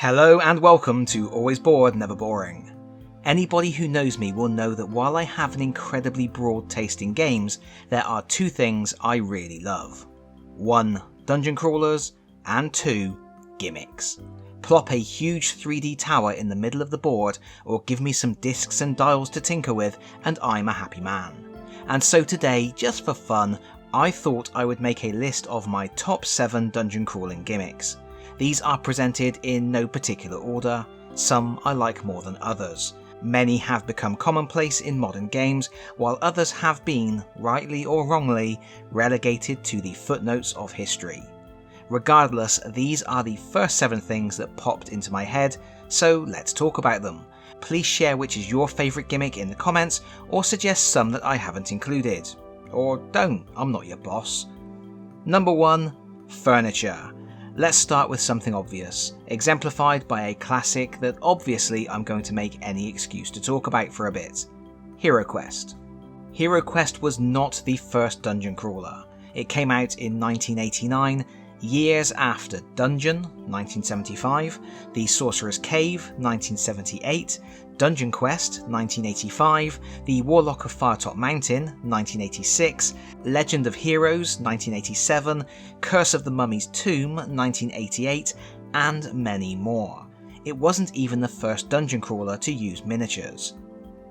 Hello and welcome to Always Bored, Never Boring. Anybody who knows me will know that while I have an incredibly broad taste in games, there are two things I really love. 1. Dungeon crawlers, and 2. Gimmicks. Plop a huge 3D tower in the middle of the board, or give me some discs and dials to tinker with, and I'm a happy man. And so today, just for fun, I thought I would make a list of my top 7 dungeon crawling gimmicks. These are presented in no particular order, some I like more than others. Many have become commonplace in modern games, while others have been, rightly or wrongly, relegated to the footnotes of history. Regardless, these are the first 7 things that popped into my head, so let's talk about them. Please share which is your favourite gimmick in the comments, or suggest some that I haven't included. Or don't, I'm not your boss. Number 1. Furniture. Let's start with something obvious, exemplified by a classic that obviously I'm going to make any excuse to talk about for a bit. HeroQuest. HeroQuest was not the first dungeon crawler. It came out in 1989, years after Dungeon, 1975, The Sorcerer's Cave, 1978, Dungeon Quest, 1985, The Warlock of Firetop Mountain, 1986, Legend of Heroes, 1987, Curse of the Mummy's Tomb, 1988, and many more. It wasn't even the first dungeon crawler to use miniatures.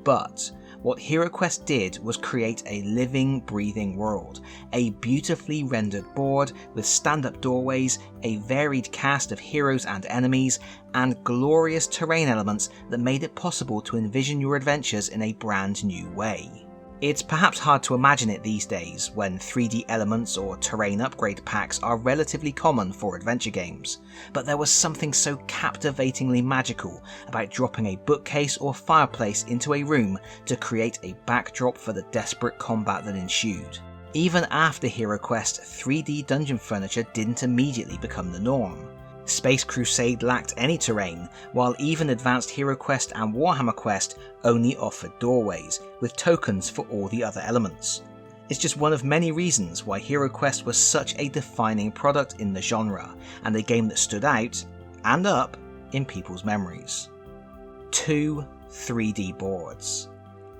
But what HeroQuest did was create a living, breathing world, a beautifully rendered board with stand-up doorways, a varied cast of heroes and enemies, and glorious terrain elements that made it possible to envision your adventures in a brand new way. It's perhaps hard to imagine it these days, when 3D elements or terrain upgrade packs are relatively common for adventure games, but there was something so captivatingly magical about dropping a bookcase or fireplace into a room to create a backdrop for the desperate combat that ensued. Even after HeroQuest, 3D dungeon furniture didn't immediately become the norm. Space Crusade lacked any terrain, while even advanced HeroQuest and Warhammer Quest only offered doorways, with tokens for all the other elements. It's just one of many reasons why HeroQuest was such a defining product in the genre, and a game that stood out, and up, in people's memories. 2. 3D boards.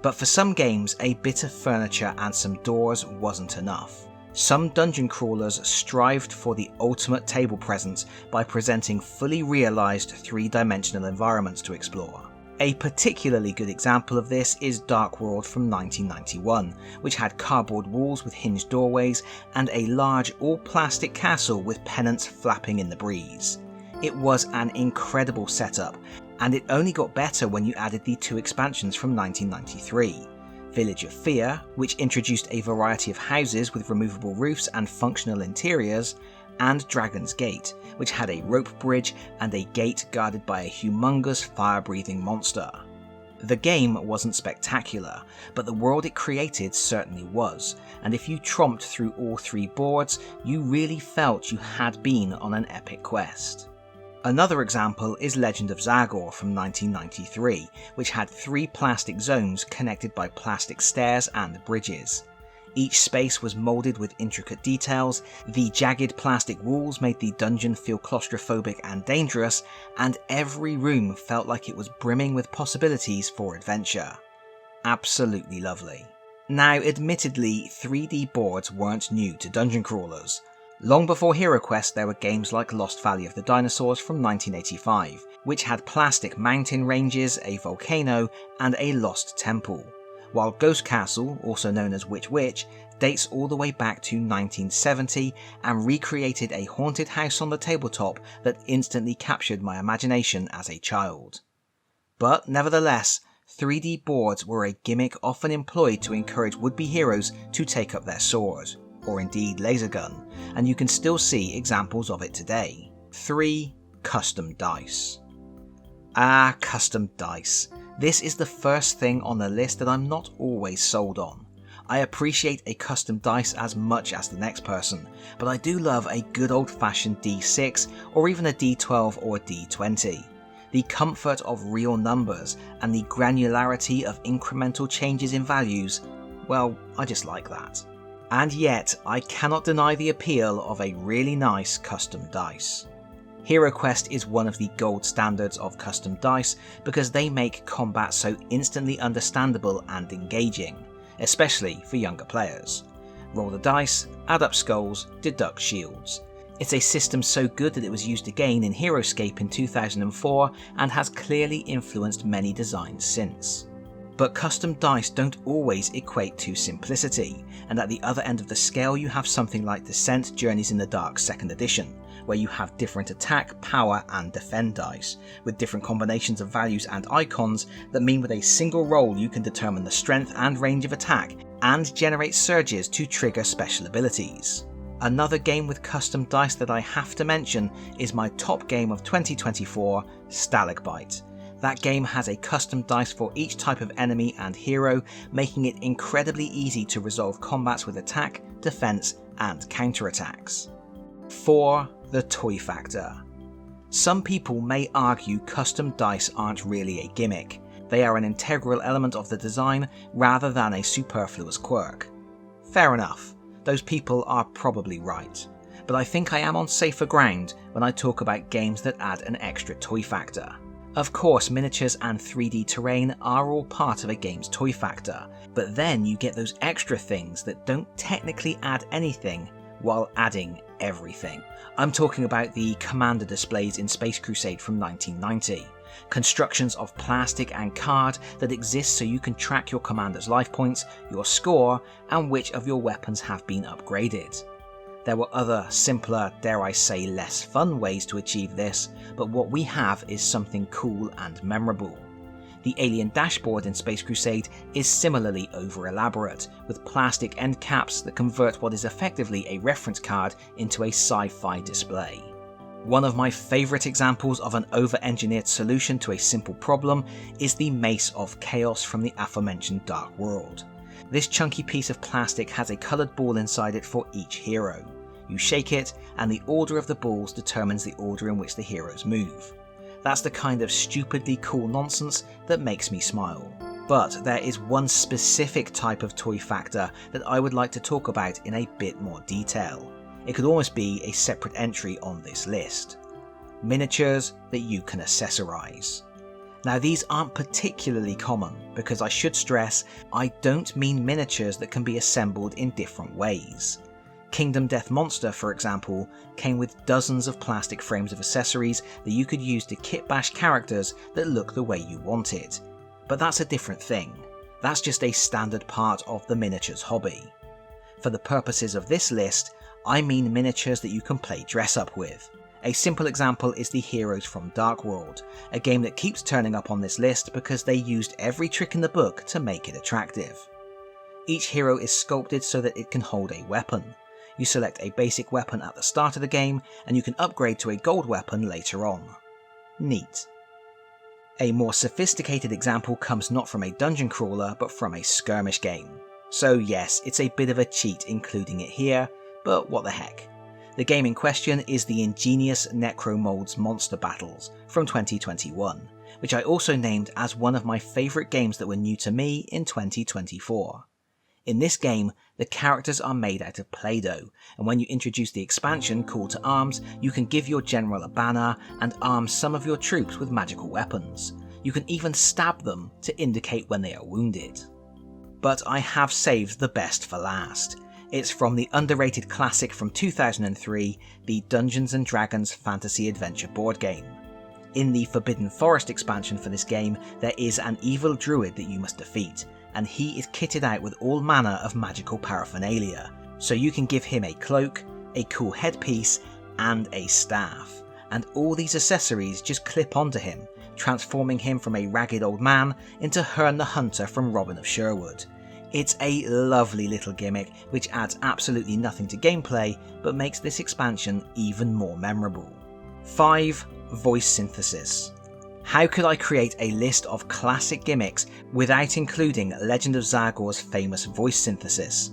But for some games, a bit of furniture and some doors wasn't enough. Some dungeon crawlers strived for the ultimate table presence by presenting fully realised 3-dimensional environments to explore. A particularly good example of this is Dark World from 1991, which had cardboard walls with hinged doorways and a large all-plastic castle with pennants flapping in the breeze. It was an incredible setup, and it only got better when you added the 2 expansions from 1993. Village of Fear, which introduced a variety of houses with removable roofs and functional interiors, and Dragon's Gate, which had a rope bridge and a gate guarded by a humongous fire-breathing monster. The game wasn't spectacular, but the world it created certainly was, and if you tromped through all 3 boards, you really felt you had been on an epic quest. Another example is Legend of Zagor from 1993, which had 3 plastic zones connected by plastic stairs and bridges. Each space was moulded with intricate details, the jagged plastic walls made the dungeon feel claustrophobic and dangerous, and every room felt like it was brimming with possibilities for adventure. Absolutely lovely. Now, admittedly, 3D boards weren't new to dungeon crawlers. Long before HeroQuest, there were games like Lost Valley of the Dinosaurs from 1985, which had plastic mountain ranges, a volcano, and a lost temple, while Ghost Castle, also known as Witch Witch, dates all the way back to 1970 and recreated a haunted house on the tabletop that instantly captured my imagination as a child. But nevertheless, 3D boards were a gimmick often employed to encourage would-be heroes to take up their sword, or indeed laser gun, and you can still see examples of it today. 3. Custom dice. Custom dice. This is the first thing on the list that I'm not always sold on. I appreciate a custom dice as much as the next person, but I do love a good old-fashioned D6 or even a D12 or a D20. The comfort of real numbers and the granularity of incremental changes in values, well, I just like that. And yet, I cannot deny the appeal of a really nice custom dice. HeroQuest is one of the gold standards of custom dice because they make combat so instantly understandable and engaging, especially for younger players. Roll the dice, add up skulls, deduct shields. It's a system so good that it was used again in HeroScape in 2004 and has clearly influenced many designs since. But custom dice don't always equate to simplicity, and at the other end of the scale you have something like Descent Journeys in the Dark 2nd edition, where you have different attack, power and defend dice, with different combinations of values and icons that mean with a single roll you can determine the strength and range of attack and generate surges to trigger special abilities. Another game with custom dice that I have to mention is my top game of 2024, Stalagbite. That game has a custom dice for each type of enemy and hero, making it incredibly easy to resolve combats with attack, defense and counterattacks. 4. The toy factor. Some people may argue custom dice aren't really a gimmick. They are an integral element of the design rather than a superfluous quirk. Fair enough, those people are probably right, but I think I am on safer ground when I talk about games that add an extra toy factor. Of course, miniatures and 3D terrain are all part of a game's toy factor, but then you get those extra things that don't technically add anything while adding everything. I'm talking about the commander displays in Space Crusade from 1990. Constructions of plastic and card that exist so you can track your commander's life points, your score, and which of your weapons have been upgraded. There were other, simpler, dare I say less fun ways to achieve this, but what we have is something cool and memorable. The alien dashboard in Space Crusade is similarly over-elaborate, with plastic end caps that convert what is effectively a reference card into a sci-fi display. One of my favourite examples of an over-engineered solution to a simple problem is the Mace of Chaos from the aforementioned Dark World. This chunky piece of plastic has a coloured ball inside it for each hero. You shake it, and the order of the balls determines the order in which the heroes move. That's the kind of stupidly cool nonsense that makes me smile. But there is one specific type of toy factor that I would like to talk about in a bit more detail. It could almost be a separate entry on this list. Miniatures that you can accessorize. Now these aren't particularly common, because I should stress, I don't mean miniatures that can be assembled in different ways. Kingdom Death Monster, for example, came with dozens of plastic frames of accessories that you could use to kit bash characters that look the way you wanted. But that's a different thing. That's just a standard part of the miniatures hobby. For the purposes of this list, I mean miniatures that you can play dress up with. A simple example is the Heroes from Dark World, a game that keeps turning up on this list because they used every trick in the book to make it attractive. Each hero is sculpted so that it can hold a weapon. You select a basic weapon at the start of the game, and you can upgrade to a gold weapon later on. Neat. A more sophisticated example comes not from a dungeon crawler, but from a skirmish game. So yes, it's a bit of a cheat including it here, but what the heck. The game in question is the ingenious Necromolds Monster Battles from 2021, which I also named as one of my favourite games that were new to me in 2024. In this game, the characters are made out of Play-Doh, and when you introduce the expansion Call to Arms, you can give your general a banner and arm some of your troops with magical weapons. You can even stab them to indicate when they are wounded. But I have saved the best for last. It's from the underrated classic from 2003, the Dungeons & Dragons Fantasy Adventure board game. In the Forbidden Forest expansion for this game, there is an evil druid that you must defeat, and he is kitted out with all manner of magical paraphernalia, so you can give him a cloak, a cool headpiece, and a staff, and all these accessories just clip onto him, transforming him from a ragged old man into Herne the Hunter from Robin of Sherwood. It's a lovely little gimmick which adds absolutely nothing to gameplay, but makes this expansion even more memorable. 5. Voice synthesis. How could I create a list of classic gimmicks without including Legend of Zagor's famous voice synthesis?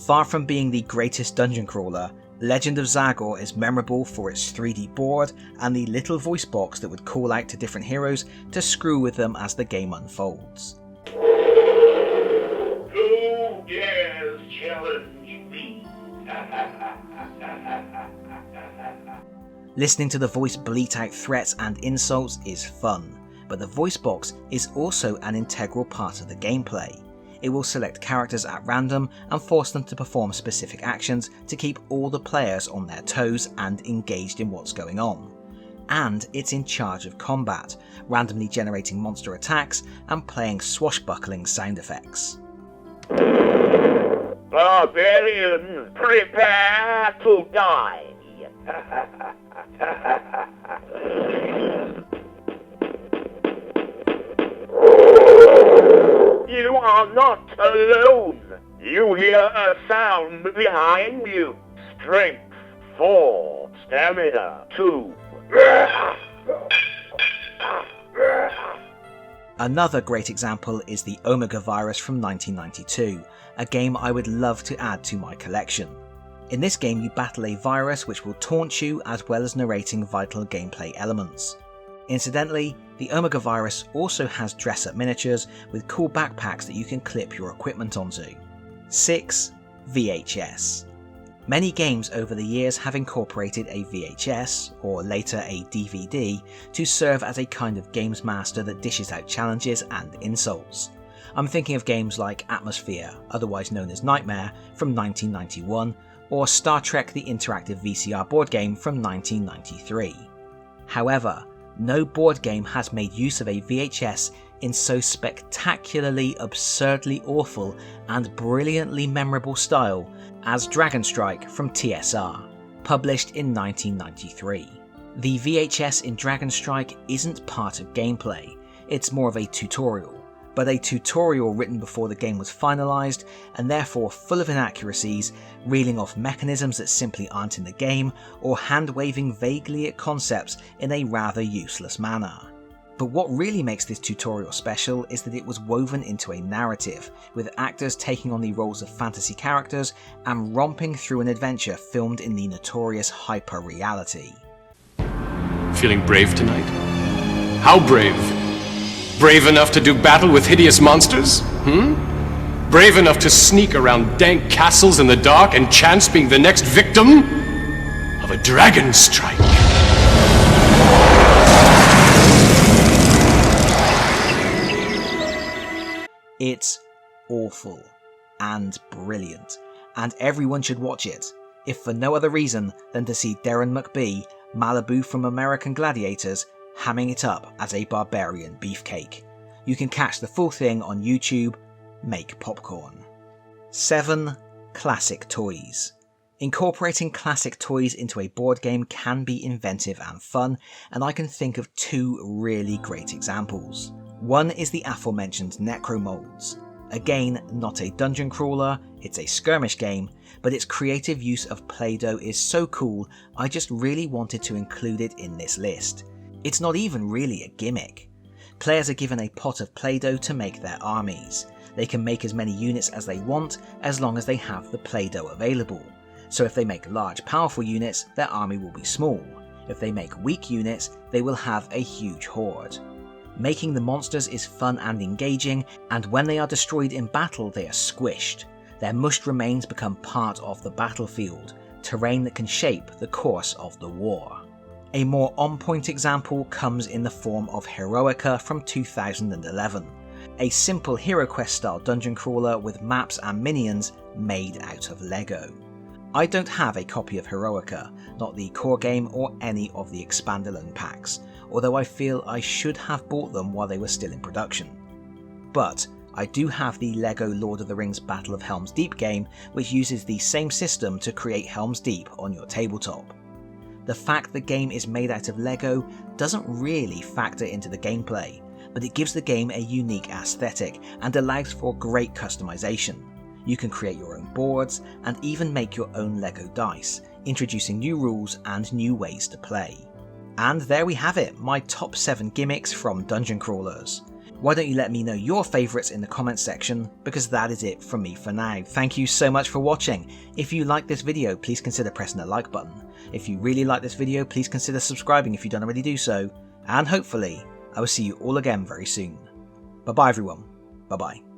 Far from being the greatest dungeon crawler, Legend of Zagor is memorable for its 3D board and the little voice box that would call out to different heroes to screw with them as the game unfolds. Who dares challenge me? Listening to the voice bleat out threats and insults is fun, but the voice box is also an integral part of the gameplay. It will select characters at random and force them to perform specific actions to keep all the players on their toes and engaged in what's going on. And it's in charge of combat, randomly generating monster attacks and playing swashbuckling sound effects. Barbarians, prepare to die! You are not alone! You hear a sound behind you. Strength 4, stamina 2. Another great example is the Omega virus from 1992, a game I would love to add to my collection. In this game you battle a virus which will taunt you as well as narrating vital gameplay elements. Incidentally, the Omega virus also has dress-up miniatures with cool backpacks that you can clip your equipment onto. 6. VHS. Many games over the years have incorporated a VHS, or later a DVD, to serve as a kind of games master that dishes out challenges and insults. I'm thinking of games like Atmosphere, otherwise known as Nightmare, from 1991, or Star Trek the Interactive VCR board game from 1993. However, no board game has made use of a VHS in so spectacularly absurdly awful and brilliantly memorable style as Dragon Strike from TSR, published in 1993. The VHS in Dragon Strike isn't part of gameplay, it's more of a tutorial, but a tutorial written before the game was finalised and therefore full of inaccuracies, reeling off mechanisms that simply aren't in the game or hand-waving vaguely at concepts in a rather useless manner. But what really makes this tutorial special is that it was woven into a narrative, with actors taking on the roles of fantasy characters and romping through an adventure filmed in the notorious hyper-reality. Feeling brave tonight? How brave? Brave enough to do battle with hideous monsters? Brave enough to sneak around dank castles in the dark and chance being the next victim of a dragon strike? It's awful and brilliant, and everyone should watch it, if for no other reason than to see Darren McBee, Malibu from American Gladiators, hamming it up as a barbarian beefcake. You can catch the full thing on YouTube. Make popcorn. 7. Classic toys. Incorporating classic toys into a board game can be inventive and fun, and I can think of 2 really great examples. One is the aforementioned Necromolds. Again, not a dungeon crawler, it's a skirmish game, but its creative use of Play-Doh is so cool I just really wanted to include it in this list. It's not even really a gimmick. Players are given a pot of Play-Doh to make their armies. They can make as many units as they want as long as they have the Play-Doh available. So if they make large powerful units, their army will be small. If they make weak units, they will have a huge horde. Making the monsters is fun and engaging, and when they are destroyed in battle they are squished. Their mushed remains become part of the battlefield, terrain that can shape the course of the war. A more on-point example comes in the form of Heroica from 2011, a simple HeroQuest style dungeon crawler with maps and minions made out of Lego. I don't have a copy of Heroica, not the core game or any of the expandalone packs, although I feel I should have bought them while they were still in production. But I do have the Lego Lord of the Rings Battle of Helm's Deep game, which uses the same system to create Helm's Deep on your tabletop. The fact the game is made out of Lego doesn't really factor into the gameplay, but it gives the game a unique aesthetic and allows for great customization. You can create your own boards and even make your own Lego dice, introducing new rules and new ways to play. And there we have it, my top 7 gimmicks from dungeon crawlers. Why don't you let me know your favourites in the comments section, because that is it from me for now. Thank you so much for watching. If you like this video, please consider pressing the like button. If you really like this video, please consider subscribing if you don't already do so. And hopefully, I will see you all again very soon. Bye bye everyone. Bye bye.